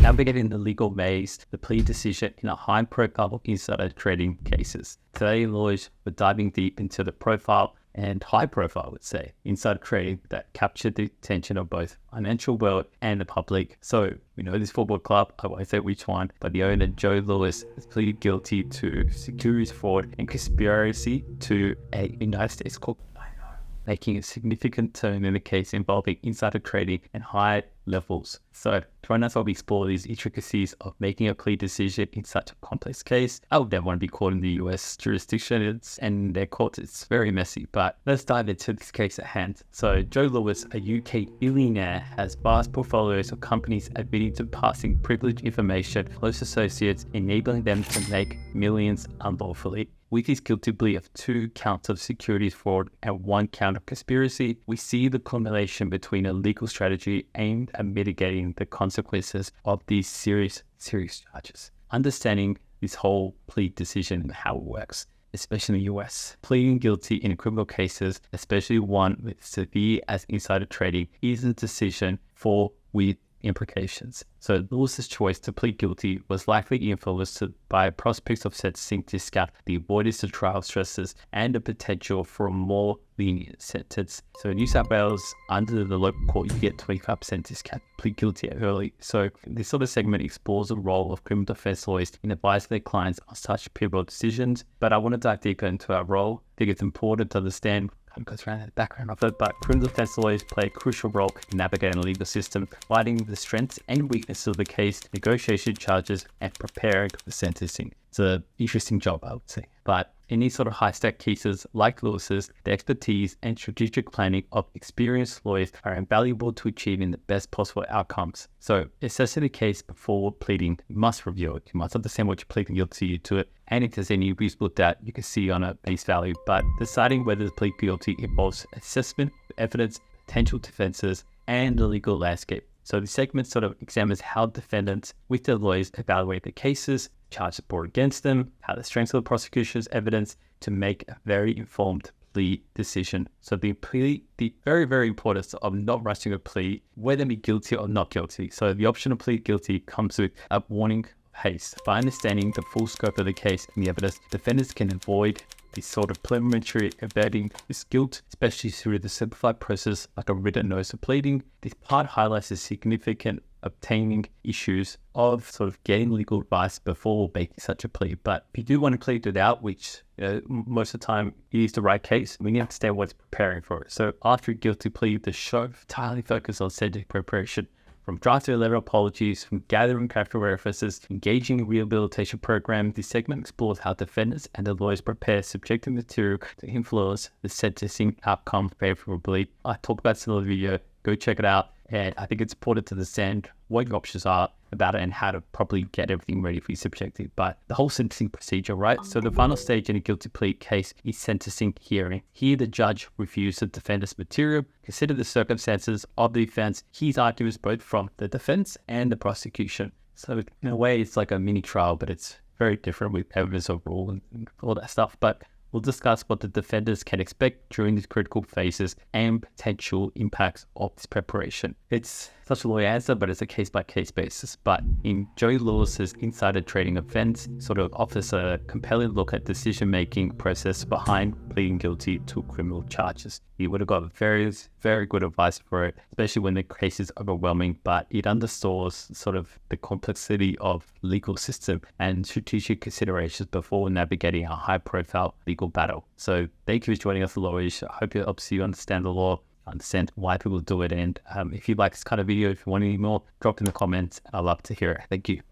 navigating the legal maze, the plea decision in a high-profile insider trading cases. Today, Lawishhh, we're diving deep into the profile and high-profile, I would say, insider trading that captured the attention of both financial world and the public. So, we know this football club, I won't say which one, but the owner, Joe Lewis, has pleaded guilty to securities fraud and conspiracy to a United States corporation, making a significant turn in the case involving insider trading and high levels. So, trying to explore these intricacies of making a plea decision in such a complex case. I would never want to be caught in the US jurisdiction and their courts. It's very messy, but let's dive into this case at hand. So, Joe Lewis, a UK billionaire, has vast portfolios of companies admitting to passing privileged information to close associates, enabling them to make millions unlawfully. With his guilty plea of 2 counts of securities fraud and 1 count of conspiracy, we see the combination between a legal strategy aimed at mitigating the consequences of these serious charges. Understanding this whole plea decision and how it works, especially in the US. Pleading guilty in criminal cases, especially one with severe as insider trading, is a decision with implications. So Lewis's choice to plead guilty was likely influenced by prospects of sentencing discount, the avoidance of trial stresses, and the potential for a more lenient sentence. So in New South Wales, under the local court, you get 25% discount, plead guilty early. So this sort of segment explores the role of criminal defense lawyers in advising their clients on such pivotal decisions. But I want to dive deeper into our role. I think it's important to understand goes around the background of it, but criminal defense lawyers play a crucial role in navigating the legal system, providing the strengths and weaknesses of the case, negotiation charges, and preparing for sentencing. It's an interesting job, I would say. But in these sort of high-stake cases like Lewis's, the expertise and strategic planning of experienced lawyers are invaluable to achieving the best possible outcomes. So, assessing the case before pleading, you must review it. You must understand what you're pleading guilty to it, and if there's any reasonable doubt, you can see on a base value. But deciding whether to plead guilty involves assessment of evidence, potential defenses, and the legal landscape. So the segment sort of examines how defendants with their lawyers evaluate the cases, charges brought against them, how the strengths of the prosecution's evidence to make a very informed plea decision. So the very, very importance of not rushing a plea, whether be guilty or not guilty. So the option of plead guilty comes with a warning of haste. By understanding the full scope of the case and the evidence, defendants can avoid this sort of preliminary averting this guilt, especially through the simplified process like a written notice of pleading. This part highlights the significant obtaining issues of sort of getting legal advice before making such a plea. But if you do want to plead without, which most of the time is the right case, we need to understand what's preparing for it. So after a guilty plea, the show entirely focuses on sentencing preparation, from drafting letter apologies, from gathering character references, engaging in rehabilitation program. This segment explores how defendants and their lawyers prepare subjective material to influence the sentencing outcome favorably. I talked about this in the video. Go check it out. And I think it's important to understand what your options are about it and how to properly get everything ready for your subjective. But the whole sentencing procedure, right? So the final stage in a guilty plea case is sentencing hearing. Here, the judge reviews the defendant's material, consider the circumstances of the offense, his arguments both from the defense and the prosecution. So in a way, it's like a mini trial, but it's very different with evidence overall and all that stuff. But we'll discuss what the defendants can expect during these critical phases and potential impacts of this preparation. It's such a lawyer answer, but it's a case-by-case basis. But in Joe Lewis's insider trading offense, sort of offers a compelling look at decision-making process behind pleading guilty to criminal charges. He would have got very, very good advice for it, especially when the case is overwhelming, but it underscores sort of the complexity of legal system and strategic considerations before navigating a high-profile legal battle. So thank you for joining us, Lawishhh. I hope it helps you understand the law, understand why people do it. And if you like this kind of video, if you want any more, drop in the comments. I'd love to hear it. Thank you.